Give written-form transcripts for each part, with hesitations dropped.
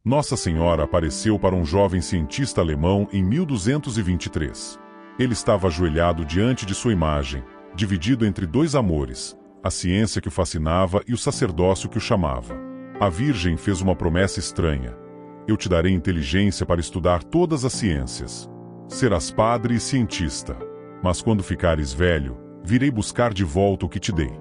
Nossa Senhora apareceu para um jovem cientista alemão em 1223. Ele estava ajoelhado diante de sua imagem, dividido entre dois amores, a ciência que o fascinava e o sacerdócio que o chamava. A Virgem fez uma promessa estranha: eu te darei inteligência para estudar todas as ciências. Serás padre e cientista, mas quando ficares velho, virei buscar de volta o que te dei.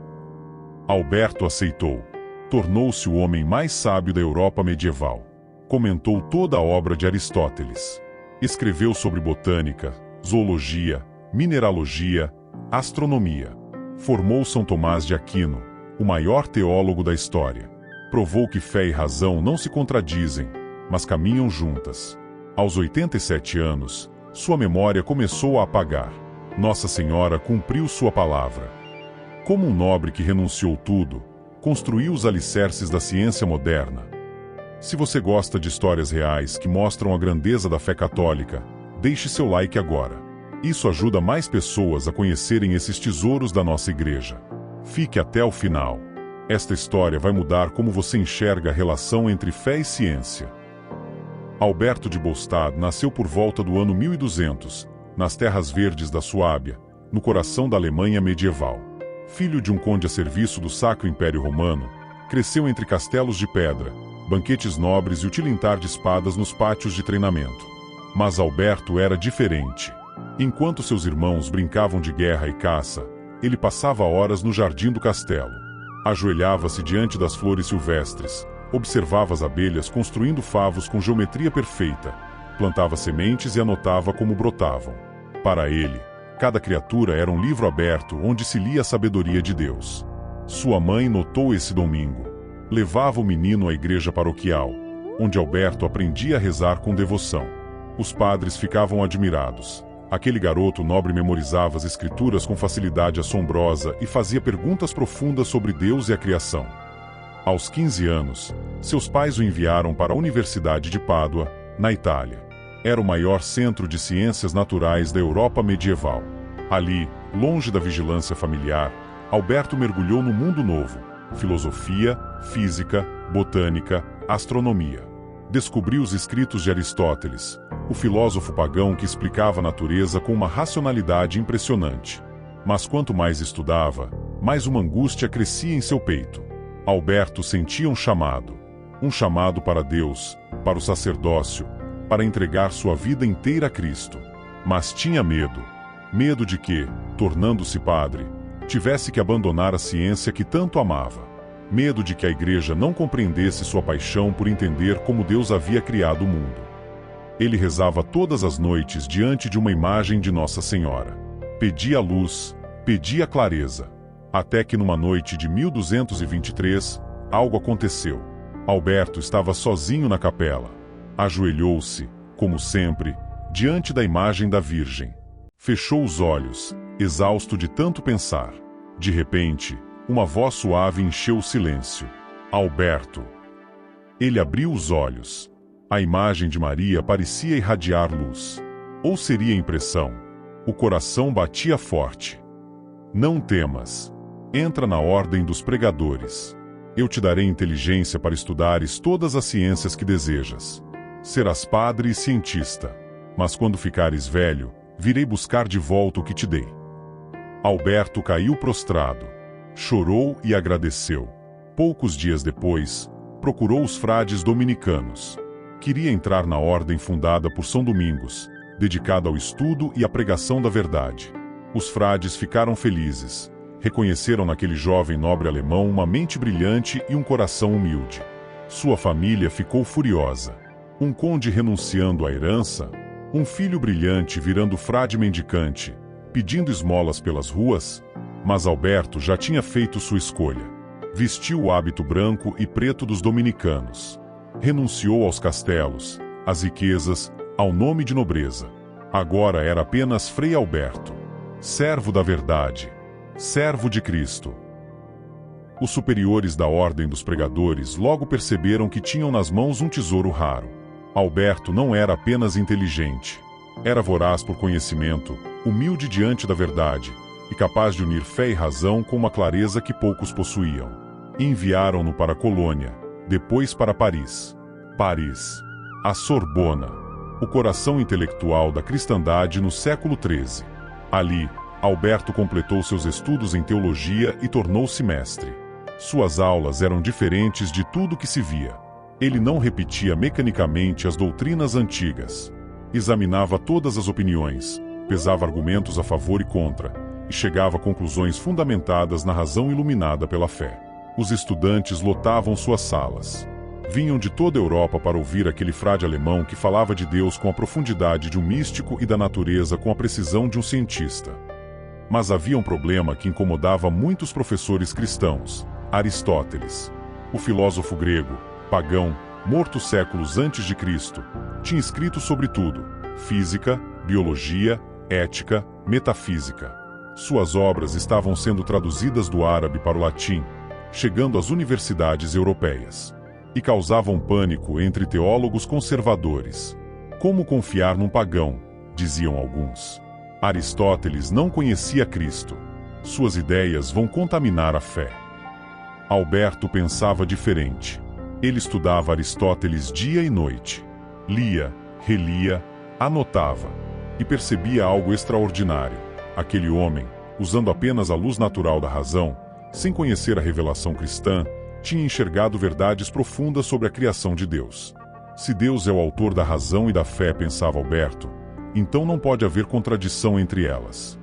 Alberto aceitou. Tornou-se o homem mais sábio da Europa medieval. Comentou toda a obra de Aristóteles. Escreveu sobre botânica, zoologia, mineralogia, astronomia. Formou São Tomás de Aquino, o maior teólogo da história. Provou que fé e razão não se contradizem, mas caminham juntas. Aos 87 anos, sua memória começou a apagar. Nossa Senhora cumpriu sua palavra. Como um nobre que renunciou tudo, construiu os alicerces da ciência moderna. Se você gosta de histórias reais que mostram a grandeza da fé católica, deixe seu like agora. Isso ajuda mais pessoas a conhecerem esses tesouros da nossa igreja. Fique até o final. Esta história vai mudar como você enxerga a relação entre fé e ciência. Alberto de Bostad nasceu por volta do ano 1200, nas terras verdes da Suábia, no coração da Alemanha medieval. Filho de um conde a serviço do Sacro Império Romano, cresceu entre castelos de pedra, banquetes nobres e o tilintar de espadas nos pátios de treinamento. Mas Alberto era diferente. Enquanto seus irmãos brincavam de guerra e caça, ele passava horas no jardim do castelo. Ajoelhava-se diante das flores silvestres, observava as abelhas construindo favos com geometria perfeita, plantava sementes e anotava como brotavam. Para ele, cada criatura era um livro aberto onde se lia a sabedoria de Deus. Sua mãe notou esse domingo. Levava o menino à igreja paroquial, onde Alberto aprendia a rezar com devoção. Os padres ficavam admirados. Aquele garoto nobre memorizava as escrituras com facilidade assombrosa e fazia perguntas profundas sobre Deus e a criação. Aos 15 anos, seus pais o enviaram para a Universidade de Pádua, na Itália. Era o maior centro de ciências naturais da Europa medieval. Ali, longe da vigilância familiar, Alberto mergulhou no mundo novo: filosofia, física, botânica, astronomia. Descobriu os escritos de Aristóteles, o filósofo pagão que explicava a natureza com uma racionalidade impressionante. Mas quanto mais estudava, mais uma angústia crescia em seu peito. Alberto sentia um chamado para Deus, para o sacerdócio, para entregar sua vida inteira a Cristo. Mas tinha medo de que, tornando-se padre, tivesse que abandonar a ciência que tanto amava. Medo de que a igreja não compreendesse sua paixão por entender como Deus havia criado o mundo. Ele rezava todas as noites diante de uma imagem de Nossa Senhora. Pedia luz, pedia clareza. Até que numa noite de 1223, algo aconteceu. Alberto estava sozinho na capela. Ajoelhou-se, como sempre, diante da imagem da Virgem. Fechou os olhos, exausto de tanto pensar. De repente, uma voz suave encheu o silêncio. Alberto. Ele abriu os olhos. A imagem de Maria parecia irradiar luz. Ou seria impressão? O coração batia forte. Não temas. Entra na ordem dos pregadores. Eu te darei inteligência para estudares todas as ciências que desejas. Serás padre e cientista. Mas quando ficares velho, virei buscar de volta o que te dei. Alberto caiu prostrado. Chorou e agradeceu. Poucos dias depois, procurou os frades dominicanos. Queria entrar na ordem fundada por São Domingos, dedicada ao estudo e à pregação da verdade. Os frades ficaram felizes. Reconheceram naquele jovem nobre alemão uma mente brilhante e um coração humilde. Sua família ficou furiosa. Um conde renunciando à herança, um filho brilhante virando frade mendicante, pedindo esmolas pelas ruas. Mas Alberto já tinha feito sua escolha. Vestiu o hábito branco e preto dos dominicanos. Renunciou aos castelos, às riquezas, ao nome de nobreza. Agora era apenas Frei Alberto, servo da verdade, servo de Cristo. Os superiores da Ordem dos Pregadores logo perceberam que tinham nas mãos um tesouro raro. Alberto não era apenas inteligente. Era voraz por conhecimento, humilde diante da verdade, e capaz de unir fé e razão com uma clareza que poucos possuíam. Enviaram-no para Colônia, depois para Paris. Paris. A Sorbona. O coração intelectual da cristandade no século XIII. Ali, Alberto completou seus estudos em teologia e tornou-se mestre. Suas aulas eram diferentes de tudo que se via. Ele não repetia mecanicamente as doutrinas antigas. Examinava todas as opiniões, pesava argumentos a favor e contra, e chegava a conclusões fundamentadas na razão iluminada pela fé. Os estudantes lotavam suas salas. Vinham de toda a Europa para ouvir aquele frade alemão que falava de Deus com a profundidade de um místico e da natureza com a precisão de um cientista. Mas havia um problema que incomodava muitos professores cristãos: Aristóteles. O filósofo grego, pagão, morto séculos antes de Cristo, tinha escrito sobre tudo: física, biologia, ética, metafísica. Suas obras estavam sendo traduzidas do árabe para o latim, chegando às universidades europeias. E causavam pânico entre teólogos conservadores. Como confiar num pagão, diziam alguns. Aristóteles não conhecia Cristo. Suas ideias vão contaminar a fé. Alberto pensava diferente. Ele estudava Aristóteles dia e noite. Lia, relia, anotava. E percebia algo extraordinário. Aquele homem, usando apenas a luz natural da razão, sem conhecer a revelação cristã, tinha enxergado verdades profundas sobre a criação de Deus. Se Deus é o autor da razão e da fé, pensava Alberto, então não pode haver contradição entre elas.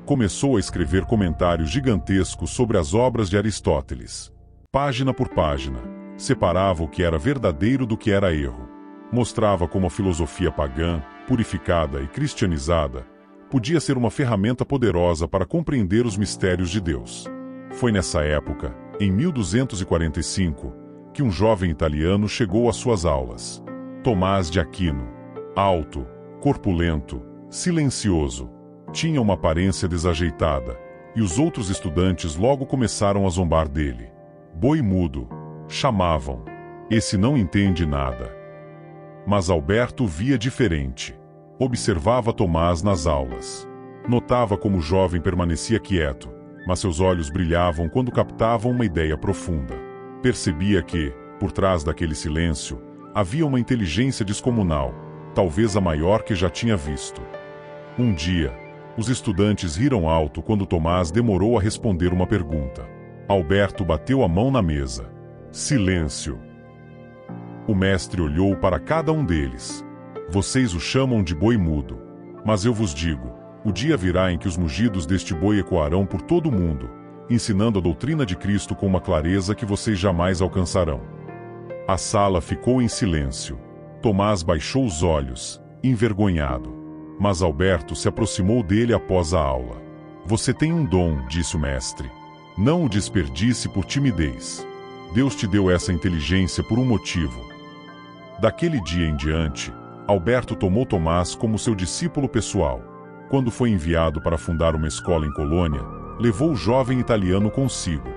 Começou a escrever comentários gigantescos sobre as obras de Aristóteles. Página por página, separava o que era verdadeiro do que era erro. Mostrava como a filosofia pagã, purificada e cristianizada, podia ser uma ferramenta poderosa para compreender os mistérios de Deus. Foi nessa época, em 1245, que um jovem italiano chegou às suas aulas. Tomás de Aquino. Alto, corpulento, silencioso. Tinha uma aparência desajeitada, e os outros estudantes logo começaram a zombar dele. Boi mudo, chamavam. Esse não entende nada. Mas Alberto via diferente. Observava Tomás nas aulas. Notava como o jovem permanecia quieto, mas seus olhos brilhavam quando captavam uma ideia profunda. Percebia que, por trás daquele silêncio, havia uma inteligência descomunal, talvez a maior que já tinha visto. Um dia, os estudantes riram alto quando Tomás demorou a responder uma pergunta. Alberto bateu a mão na mesa. Silêncio. O mestre olhou para cada um deles. Vocês o chamam de boi mudo, mas eu vos digo, o dia virá em que os mugidos deste boi ecoarão por todo o mundo, ensinando a doutrina de Cristo com uma clareza que vocês jamais alcançarão. A sala ficou em silêncio. Tomás baixou os olhos, envergonhado. Mas Alberto se aproximou dele após a aula. Você tem um dom, disse o mestre. Não o desperdice por timidez. Deus te deu essa inteligência por um motivo. Daquele dia em diante, Alberto tomou Tomás como seu discípulo pessoal. Quando foi enviado para fundar uma escola em Colônia, levou o jovem italiano consigo.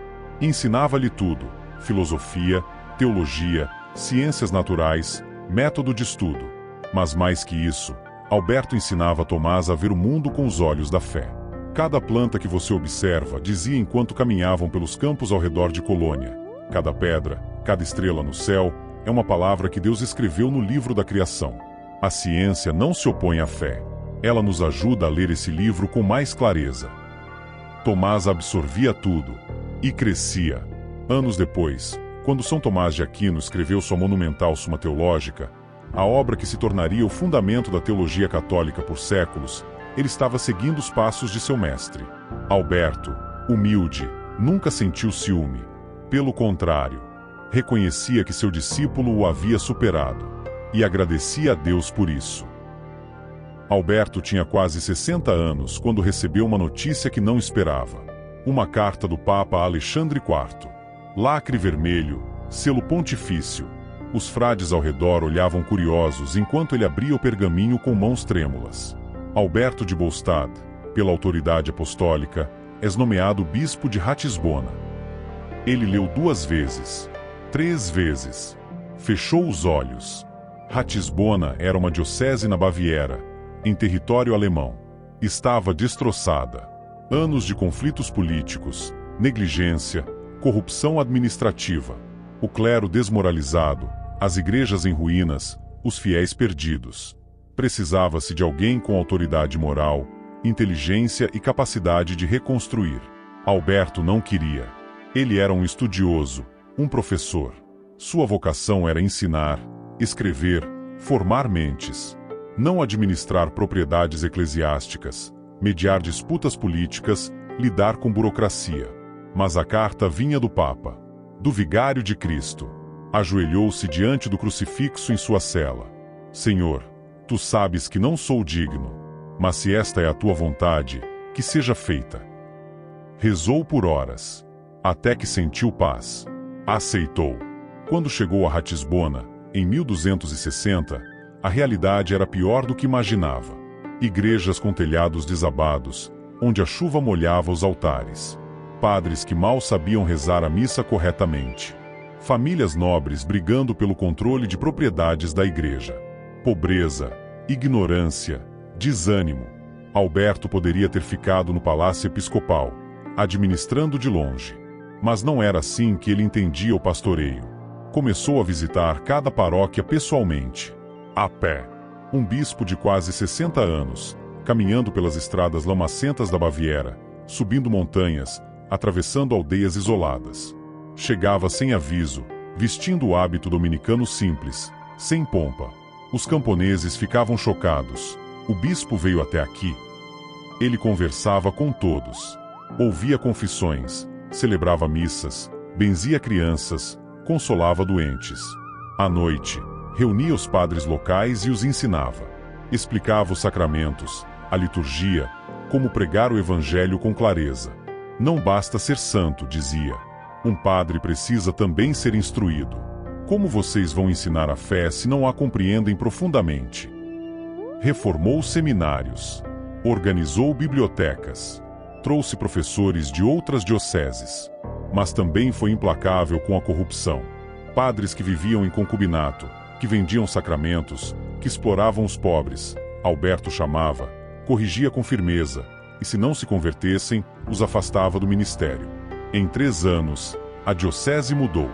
Ensinava-lhe tudo: filosofia, teologia, ciências naturais, método de estudo. Mas mais que isso, Alberto ensinava Tomás a ver o mundo com os olhos da fé. Cada planta que você observa, dizia enquanto caminhavam pelos campos ao redor de Colônia. Cada pedra, cada estrela no céu, é uma palavra que Deus escreveu no livro da criação. A ciência não se opõe à fé. Ela nos ajuda a ler esse livro com mais clareza. Tomás absorvia tudo e crescia. Anos depois, quando São Tomás de Aquino escreveu sua monumental Suma Teológica, a obra que se tornaria o fundamento da teologia católica por séculos, ele estava seguindo os passos de seu mestre. Alberto, humilde, nunca sentiu ciúme. Pelo contrário, reconhecia que seu discípulo o havia superado e agradecia a Deus por isso. Alberto tinha quase 60 anos quando recebeu uma notícia que não esperava. Uma carta do Papa Alexandre IV. Lacre vermelho, selo pontifício. Os frades ao redor olhavam curiosos enquanto ele abria o pergaminho com mãos trêmulas. Alberto de Bolstad, pela autoridade apostólica, és nomeado bispo de Ratisbona. Ele leu 2 vezes, 3 vezes. Fechou os olhos. Ratisbona era uma diocese na Baviera, em território alemão. Estava destroçada. Anos de conflitos políticos, negligência, corrupção administrativa. O clero desmoralizado, As igrejas em ruínas, os fiéis perdidos. Precisava-se de alguém com autoridade moral, inteligência e capacidade de reconstruir. Alberto não queria. Ele era um estudioso, um professor. Sua vocação era ensinar, escrever, formar mentes. Não administrar propriedades eclesiásticas, mediar disputas políticas, lidar com burocracia. Mas a carta vinha do Papa, do Vigário de Cristo. Ajoelhou-se diante do crucifixo em sua cela. Senhor, tu sabes que não sou digno, mas se esta é a tua vontade, que seja feita. Rezou por horas, até que sentiu paz. Aceitou. Quando chegou a Ratisbona, em 1260, a realidade era pior do que imaginava. Igrejas com telhados desabados, onde a chuva molhava os altares. Padres que mal sabiam rezar a missa corretamente. Famílias nobres brigando pelo controle de propriedades da igreja. Pobreza, ignorância, desânimo. Alberto poderia ter ficado no palácio episcopal, administrando de longe. Mas não era assim que ele entendia o pastoreio. Começou a visitar cada paróquia pessoalmente, a pé. Um bispo de quase 60 anos, caminhando pelas estradas lamacentas da Baviera, subindo montanhas, atravessando aldeias isoladas. Chegava sem aviso, vestindo o hábito dominicano simples, sem pompa. Os camponeses ficavam chocados. O bispo veio até aqui. Ele conversava com todos. Ouvia confissões, celebrava missas, benzia crianças, consolava doentes. À noite, reunia os padres locais e os ensinava. Explicava os sacramentos, a liturgia, como pregar o evangelho com clareza. Não basta ser santo, dizia. Um padre precisa também ser instruído. Como vocês vão ensinar a fé se não a compreendem profundamente? Reformou seminários. Organizou bibliotecas. Trouxe professores de outras dioceses. Mas também foi implacável com a corrupção. Padres que viviam em concubinato, que vendiam sacramentos, que exploravam os pobres. Alberto chamava, corrigia com firmeza, e se não se convertessem, os afastava do ministério. Em 3 anos, a diocese mudou.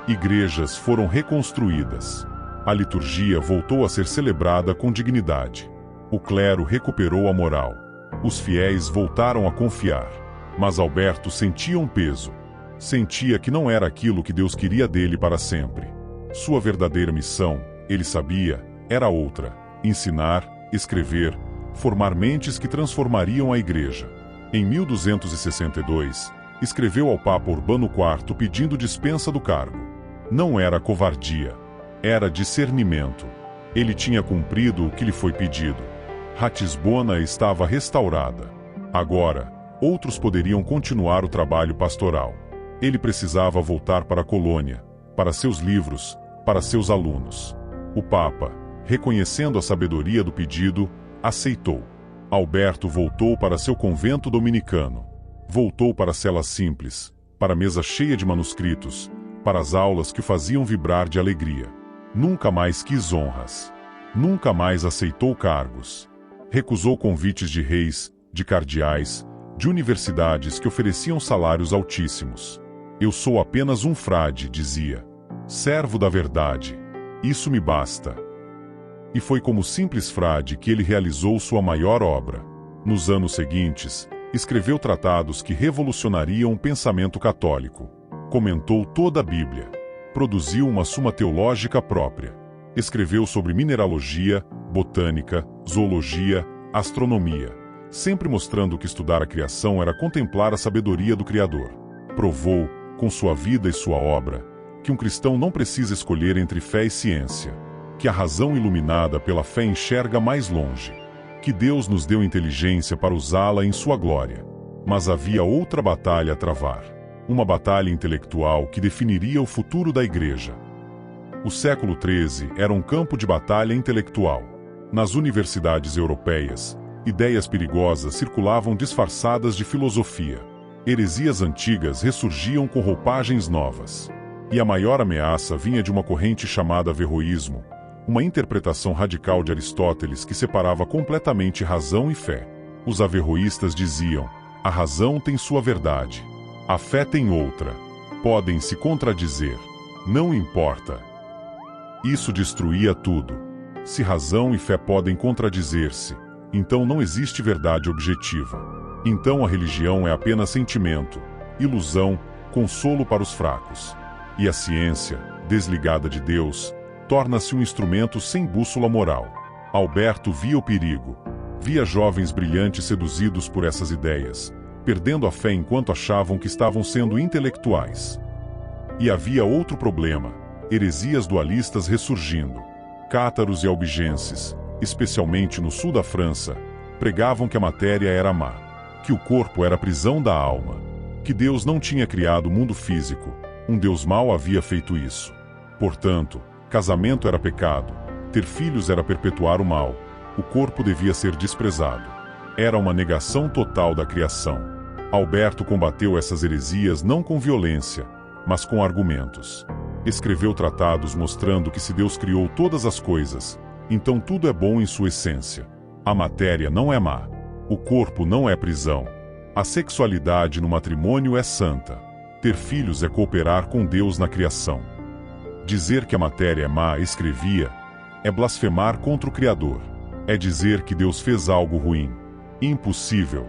Igrejas foram reconstruídas. A liturgia voltou a ser celebrada com dignidade. O clero recuperou a moral. Os fiéis voltaram a confiar. Mas Alberto sentia um peso. Sentia que não era aquilo que Deus queria dele para sempre. Sua verdadeira missão, ele sabia, era outra: ensinar, escrever, formar mentes que transformariam a igreja. Em 1262, escreveu ao Papa Urbano IV pedindo dispensa do cargo. Não era covardia, era discernimento. Ele tinha cumprido o que lhe foi pedido. Ratisbona estava restaurada. Agora, outros poderiam continuar o trabalho pastoral. Ele precisava voltar para a colônia, para seus livros, para seus alunos. O Papa, reconhecendo a sabedoria do pedido, aceitou. Alberto voltou para seu convento dominicano. Voltou para a cela simples, para a mesa cheia de manuscritos, para as aulas que o faziam vibrar de alegria. Nunca mais quis honras. Nunca mais aceitou cargos. Recusou convites de reis, de cardeais, de universidades que ofereciam salários altíssimos. Eu sou apenas um frade, dizia. Servo da verdade. Isso me basta. E foi como simples frade que ele realizou sua maior obra. Nos anos seguintes, escreveu tratados que revolucionariam o pensamento católico. Comentou toda a Bíblia. Produziu uma suma teológica própria. Escreveu sobre mineralogia, botânica, zoologia, astronomia, sempre mostrando que estudar a criação era contemplar a sabedoria do Criador. Provou, com sua vida e sua obra, que um cristão não precisa escolher entre fé e ciência, que a razão iluminada pela fé enxerga mais longe, que Deus nos deu inteligência para usá-la em sua glória. Mas havia outra batalha a travar, uma batalha intelectual que definiria o futuro da Igreja. O século XIII era um campo de batalha intelectual. Nas universidades europeias, ideias perigosas circulavam disfarçadas de filosofia. Heresias antigas ressurgiam com roupagens novas. E a maior ameaça vinha de uma corrente chamada averroísmo, uma interpretação radical de Aristóteles que separava completamente razão e fé. Os averroístas diziam: a razão tem sua verdade, a fé tem outra. Podem se contradizer. Não importa. Isso destruía tudo. Se razão e fé podem contradizer-se, então não existe verdade objetiva. Então a religião é apenas sentimento, ilusão, consolo para os fracos. E a ciência, desligada de Deus, torna-se um instrumento sem bússola moral. Alberto via o perigo. Via jovens brilhantes seduzidos por essas ideias, perdendo a fé enquanto achavam que estavam sendo intelectuais. E havia outro problema: heresias dualistas ressurgindo. Cátaros e albigenses, especialmente no sul da França, pregavam que a matéria era má, que o corpo era a prisão da alma, que Deus não tinha criado o mundo físico, um Deus mau havia feito isso. Portanto, casamento era pecado, ter filhos era perpetuar o mal, o corpo devia ser desprezado. Era uma negação total da criação. Alberto combateu essas heresias não com violência, mas com argumentos. Escreveu tratados mostrando que se Deus criou todas as coisas, então tudo é bom em sua essência. A matéria não é má. O corpo não é prisão. A sexualidade no matrimônio é santa. Ter filhos é cooperar com Deus na criação. Dizer que a matéria é má, escrevia, é blasfemar contra o Criador. É dizer que Deus fez algo ruim. Impossível.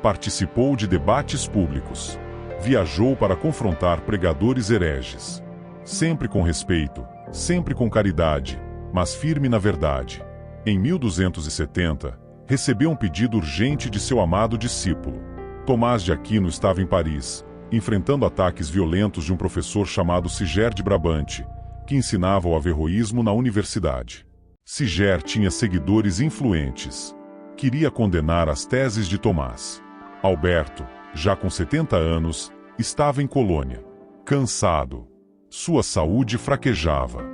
Participou de debates públicos. Viajou para confrontar pregadores hereges. Sempre com respeito, sempre com caridade, mas firme na verdade. Em 1270, recebeu um pedido urgente de seu amado discípulo. Tomás de Aquino estava em Paris, enfrentando ataques violentos de um professor chamado Siger de Brabante, que ensinava o averroísmo na universidade. Siger tinha seguidores influentes. Queria condenar as teses de Tomás. Alberto, já com 70 anos, estava em Colônia. Cansado. Sua saúde fraquejava.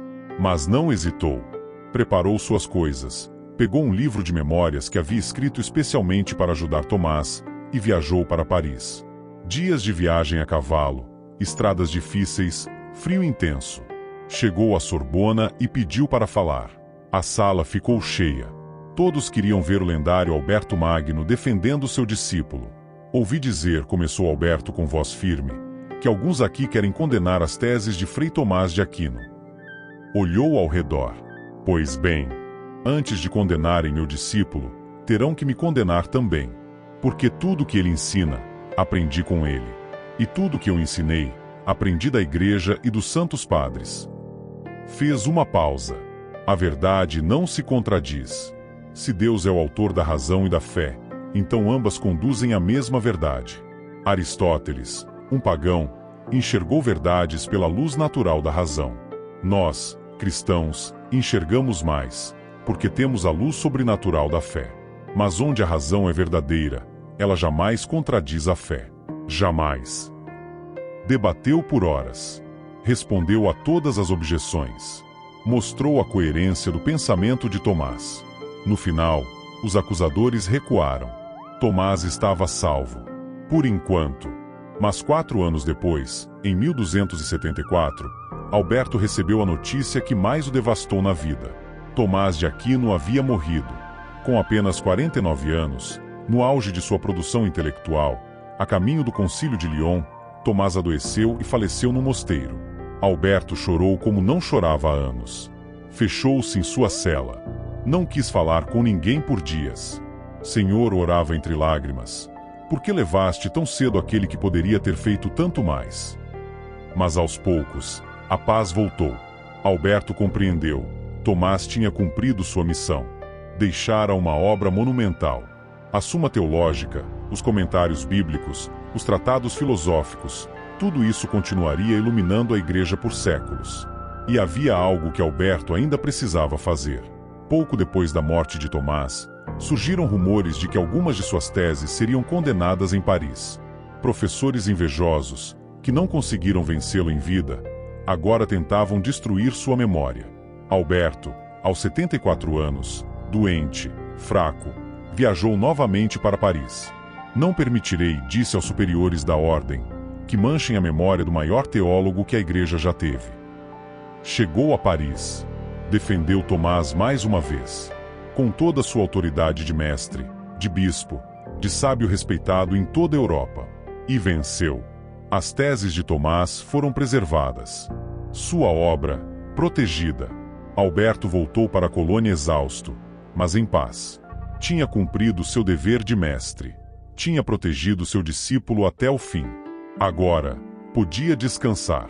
Mas não hesitou. Preparou suas coisas, pegou um livro de memórias que havia escrito especialmente para ajudar Tomás e viajou para Paris. Dias de viagem a cavalo, estradas difíceis, frio intenso. Chegou à Sorbona e pediu para falar. A sala ficou cheia. Todos queriam ver o lendário Alberto Magno defendendo seu discípulo. Ouvi dizer, começou Alberto com voz firme, que alguns aqui querem condenar as teses de Frei Tomás de Aquino. Olhou ao redor. Pois bem, antes de condenarem meu discípulo, terão que me condenar também. Porque tudo que ele ensina, aprendi com ele. E tudo que eu ensinei, aprendi da igreja e dos santos padres. Fez uma pausa. A verdade não se contradiz. Se Deus é o autor da razão e da fé, então ambas conduzem à mesma verdade. Aristóteles, um pagão, enxergou verdades pela luz natural da razão. Nós, cristãos, enxergamos mais, porque temos a luz sobrenatural da fé. Mas onde a razão é verdadeira, ela jamais contradiz a fé. Jamais. Debateu por horas. Respondeu a todas as objeções. Mostrou a coerência do pensamento de Tomás. No final, os acusadores recuaram. Tomás estava salvo. Por enquanto. Mas 4 anos depois, em 1274, Alberto recebeu a notícia que mais o devastou na vida. Tomás de Aquino havia morrido. Com apenas 49 anos, no auge de sua produção intelectual, a caminho do Concílio de Lyon, Tomás adoeceu e faleceu no mosteiro. Alberto chorou como não chorava há anos. Fechou-se em sua cela. Não quis falar com ninguém por dias. Senhor, orava entre lágrimas, por que levaste tão cedo aquele que poderia ter feito tanto mais? Mas aos poucos, a paz voltou. Alberto compreendeu. Tomás tinha cumprido sua missão. Deixara uma obra monumental. A Suma Teológica, os comentários bíblicos, os tratados filosóficos, tudo isso continuaria iluminando a igreja por séculos. E havia algo que Alberto ainda precisava fazer. Pouco depois da morte de Tomás, surgiram rumores de que algumas de suas teses seriam condenadas em Paris. Professores invejosos, que não conseguiram vencê-lo em vida, agora tentavam destruir sua memória. Alberto, aos 74 anos, doente, fraco, viajou novamente para Paris. Não permitirei, disse aos superiores da ordem, que manchem a memória do maior teólogo que a igreja já teve. Chegou a Paris. Defendeu Tomás mais uma vez. Com toda sua autoridade de mestre, de bispo, de sábio respeitado em toda a Europa. E venceu. As teses de Tomás foram preservadas. Sua obra, protegida. Alberto voltou para a colônia exausto, mas em paz. Tinha cumprido seu dever de mestre. Tinha protegido seu discípulo até o fim. Agora, podia descansar.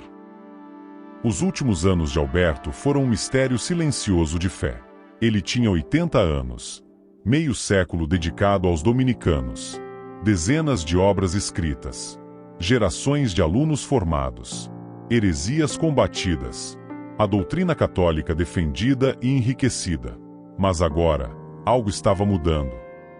Os últimos anos de Alberto foram um mistério silencioso de fé. Ele tinha 80 anos. Meio século dedicado aos dominicanos. Dezenas de obras escritas. Gerações de alunos formados. Heresias combatidas. A doutrina católica defendida e enriquecida. Mas agora, algo estava mudando.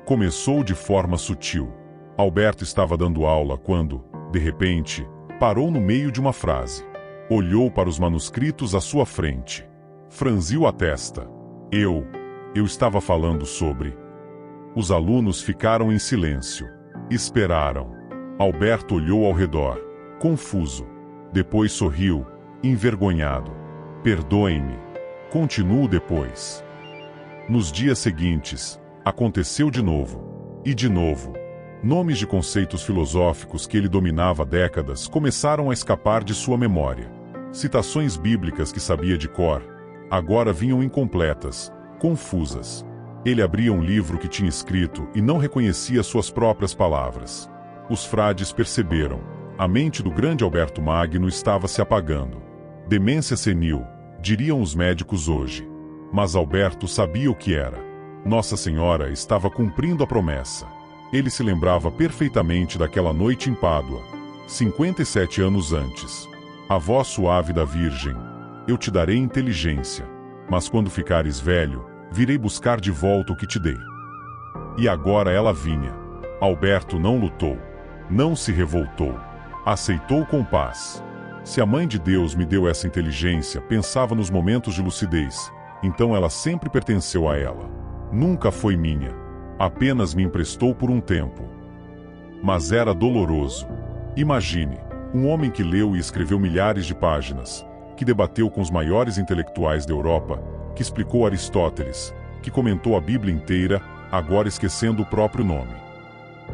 Começou de forma sutil. Alberto estava dando aula quando, de repente, parou no meio de uma frase. Olhou para os manuscritos à sua frente. Franziu a testa. Eu estava falando sobre... Os alunos ficaram em silêncio. Esperaram. Alberto olhou ao redor, confuso. Depois sorriu, envergonhado. Perdoem-me. Continuo depois. Nos dias seguintes, aconteceu de novo. E de novo. Nomes de conceitos filosóficos que ele dominava há décadas começaram a escapar de sua memória. Citações bíblicas que sabia de cor, agora vinham incompletas, confusas. Ele abria um livro que tinha escrito e não reconhecia suas próprias palavras. Os frades perceberam. A mente do grande Alberto Magno estava se apagando. Demência senil, diriam os médicos hoje. Mas Alberto sabia o que era. Nossa Senhora estava cumprindo a promessa. Ele se lembrava perfeitamente daquela noite em Pádua, 57 anos antes. A voz suave da Virgem: eu te darei inteligência, mas quando ficares velho, virei buscar de volta o que te dei. E agora ela vinha. Alberto não lutou, não se revoltou, aceitou com paz. Se a Mãe de Deus me deu essa inteligência, pensava nos momentos de lucidez, então ela sempre pertenceu a ela. Nunca foi minha. Apenas me emprestou por um tempo. Mas era doloroso. Imagine, um homem que leu e escreveu milhares de páginas, que debateu com os maiores intelectuais da Europa, que explicou Aristóteles, que comentou a Bíblia inteira, agora esquecendo o próprio nome.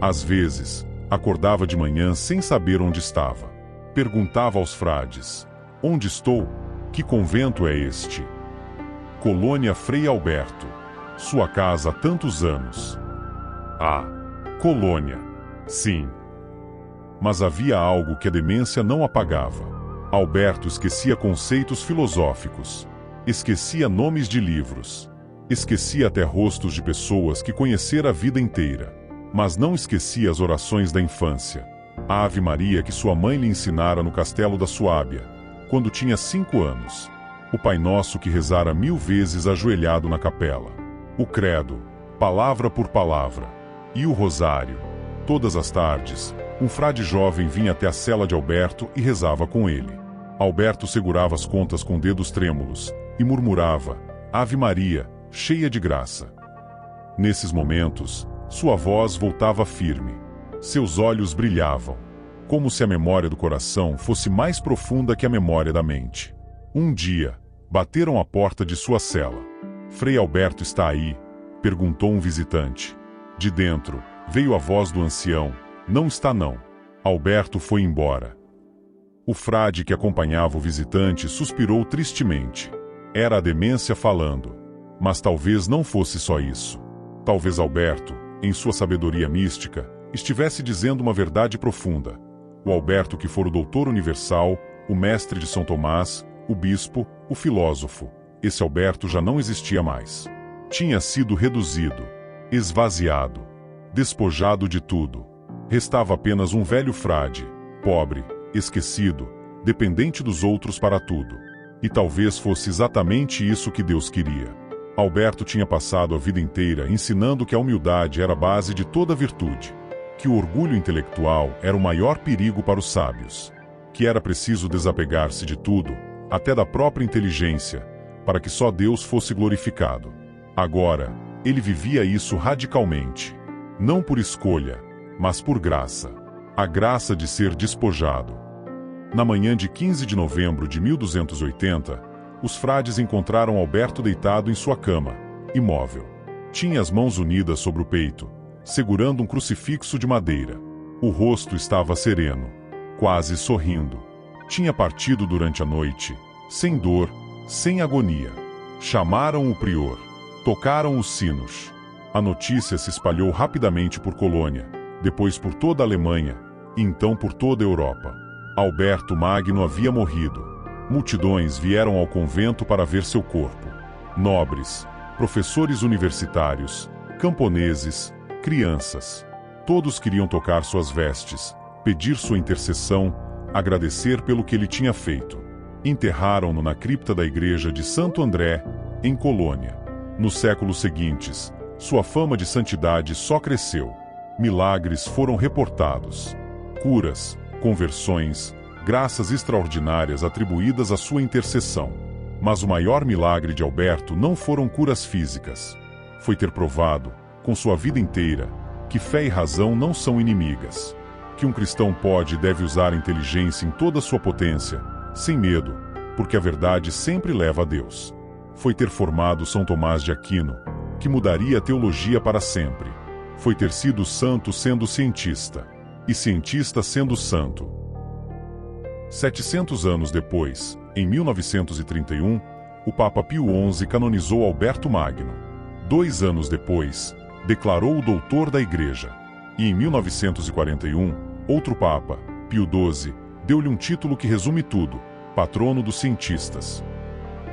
Às vezes, acordava de manhã sem saber onde estava. Perguntava aos frades: onde estou? Que convento é este? Colônia Frei Alberto. Sua casa há tantos anos. Ah, colônia. Sim. Mas havia algo que a demência não apagava. Alberto esquecia conceitos filosóficos. Esquecia nomes de livros. Esquecia até rostos de pessoas que conhecera a vida inteira. Mas não esquecia as orações da infância. A Ave Maria que sua mãe lhe ensinara no castelo da Suábia, quando tinha 5 anos. O Pai Nosso que rezara 1000 vezes ajoelhado na capela. O credo, palavra por palavra. E o rosário. Todas as tardes, um frade jovem vinha até a cela de Alberto e rezava com ele. Alberto segurava as contas com dedos trêmulos e murmurava: Ave Maria, cheia de graça. Nesses momentos, sua voz voltava firme. Seus olhos brilhavam, como se a memória do coração fosse mais profunda que a memória da mente. Um dia, bateram à porta de sua cela. Frei Alberto está aí? Perguntou um visitante. De dentro, veio a voz do ancião: não está não. Alberto foi embora. O frade que acompanhava o visitante suspirou tristemente. Era a demência falando. Mas talvez não fosse só isso. Talvez Alberto, em sua sabedoria mística, estivesse dizendo uma verdade profunda. O Alberto que fora o doutor universal, o mestre de São Tomás, o bispo, o filósofo. Esse Alberto já não existia mais. Tinha sido reduzido, esvaziado, despojado de tudo. Restava apenas um velho frade, pobre, esquecido, dependente dos outros para tudo. E talvez fosse exatamente isso que Deus queria. Alberto tinha passado a vida inteira ensinando que a humildade era a base de toda virtude, que o orgulho intelectual era o maior perigo para os sábios, que era preciso desapegar-se de tudo, até da própria inteligência, para que só Deus fosse glorificado. Agora, ele vivia isso radicalmente. Não por escolha, mas por graça. A graça de ser despojado. Na manhã de 15 de novembro de 1280, os frades encontraram Alberto deitado em sua cama, imóvel. Tinha as mãos unidas sobre o peito, segurando um crucifixo de madeira. O rosto estava sereno, quase sorrindo. Tinha partido durante a noite, sem dor, sem agonia. Chamaram o prior. Tocaram os sinos. A notícia se espalhou rapidamente por Colônia, depois por toda a Alemanha, e então por toda a Europa. Alberto Magno havia morrido. Multidões vieram ao convento para ver seu corpo. Nobres, professores universitários, camponeses, crianças. Todos queriam tocar suas vestes, pedir sua intercessão, agradecer pelo que ele tinha feito. Enterraram-no na cripta da igreja de Santo André, em Colônia. Nos séculos seguintes, sua fama de santidade só cresceu. Milagres foram reportados. Curas, conversões, graças extraordinárias atribuídas à sua intercessão. Mas o maior milagre de Alberto não foram curas físicas. Foi ter provado, com sua vida inteira, que fé e razão não são inimigas. Que um cristão pode e deve usar a inteligência em toda a sua potência, sem medo, porque a verdade sempre leva a Deus. Foi ter formado São Tomás de Aquino, que mudaria a teologia para sempre. Foi ter sido santo sendo cientista, e cientista sendo santo. 700 anos depois, em 1931, o Papa Pio XI canonizou Alberto Magno. 2 anos depois, declarou-o doutor da Igreja. E em 1941, outro Papa, Pio XII, deu-lhe um título que resume tudo: patrono dos cientistas.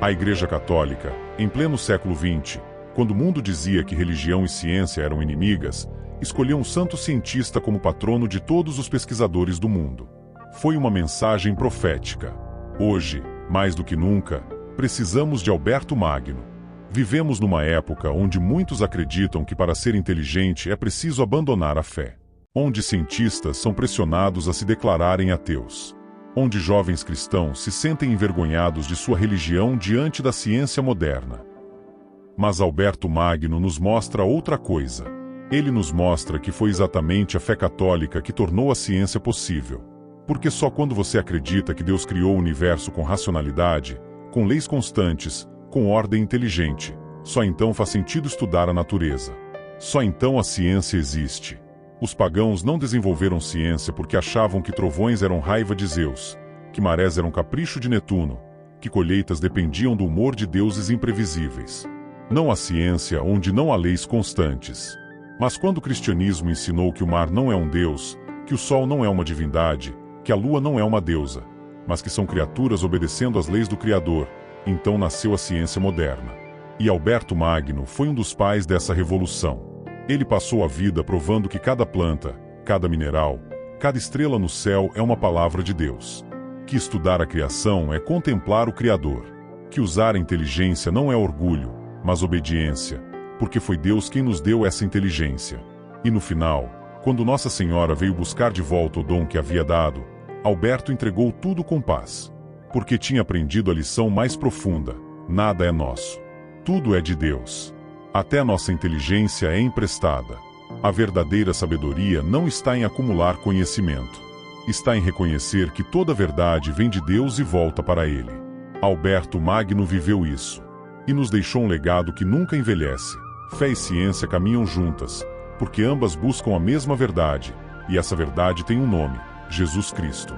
A Igreja Católica, em pleno século XX, quando o mundo dizia que religião e ciência eram inimigas, escolheu um santo cientista como patrono de todos os pesquisadores do mundo. Foi uma mensagem profética. Hoje, mais do que nunca, precisamos de Alberto Magno. Vivemos numa época onde muitos acreditam que para ser inteligente é preciso abandonar a fé. Onde cientistas são pressionados a se declararem ateus. Onde jovens cristãos se sentem envergonhados de sua religião diante da ciência moderna. Mas Alberto Magno nos mostra outra coisa. Ele nos mostra que foi exatamente a fé católica que tornou a ciência possível. Porque só quando você acredita que Deus criou o universo com racionalidade, com leis constantes, com ordem inteligente, só então faz sentido estudar a natureza. Só então a ciência existe. Os pagãos não desenvolveram ciência porque achavam que trovões eram raiva de Zeus, que marés eram capricho de Netuno, que colheitas dependiam do humor de deuses imprevisíveis. Não há ciência onde não há leis constantes. Mas quando o cristianismo ensinou que o mar não é um deus, que o sol não é uma divindade, que a lua não é uma deusa, mas que são criaturas obedecendo às leis do Criador, então nasceu a ciência moderna. E Alberto Magno foi um dos pais dessa revolução. Ele passou a vida provando que cada planta, cada mineral, cada estrela no céu é uma palavra de Deus. Que estudar a criação é contemplar o Criador. Que usar a inteligência não é orgulho, mas obediência, porque foi Deus quem nos deu essa inteligência. E no final, quando Nossa Senhora veio buscar de volta o dom que havia dado, Alberto entregou tudo com paz. Porque tinha aprendido a lição mais profunda: nada é nosso. Tudo é de Deus. Até a nossa inteligência é emprestada. A verdadeira sabedoria não está em acumular conhecimento. Está em reconhecer que toda verdade vem de Deus e volta para Ele. Alberto Magno viveu isso. E nos deixou um legado que nunca envelhece. Fé e ciência caminham juntas, porque ambas buscam a mesma verdade, e essa verdade tem um nome: Jesus Cristo.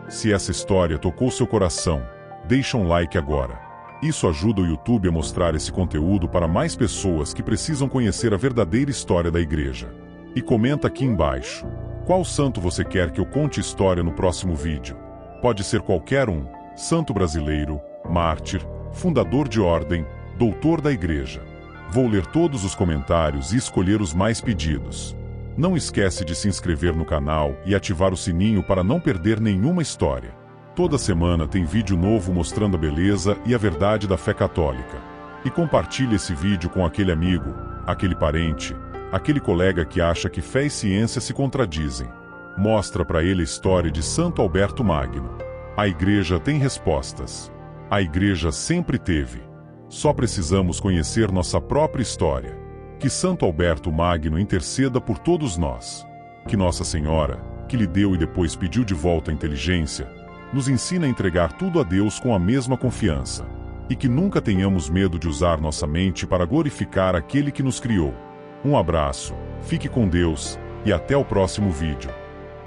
Se essa história tocou seu coração, deixa um like agora. Isso ajuda o YouTube a mostrar esse conteúdo para mais pessoas que precisam conhecer a verdadeira história da Igreja. E comenta aqui embaixo: qual santo você quer que eu conte história no próximo vídeo? Pode ser qualquer um: santo brasileiro, mártir, fundador de ordem, doutor da Igreja. Vou ler todos os comentários e escolher os mais pedidos. Não esquece de se inscrever no canal e ativar o sininho para não perder nenhuma história. Toda semana tem vídeo novo mostrando a beleza e a verdade da fé católica. E compartilhe esse vídeo com aquele amigo, aquele parente, aquele colega que acha que fé e ciência se contradizem. Mostra para ele a história de Santo Alberto Magno. A Igreja tem respostas. A Igreja sempre teve. Só precisamos conhecer nossa própria história. Que Santo Alberto Magno interceda por todos nós. Que Nossa Senhora, que lhe deu e depois pediu de volta a inteligência, nos ensine a entregar tudo a Deus com a mesma confiança. E que nunca tenhamos medo de usar nossa mente para glorificar aquele que nos criou. Um abraço, fique com Deus, e até o próximo vídeo.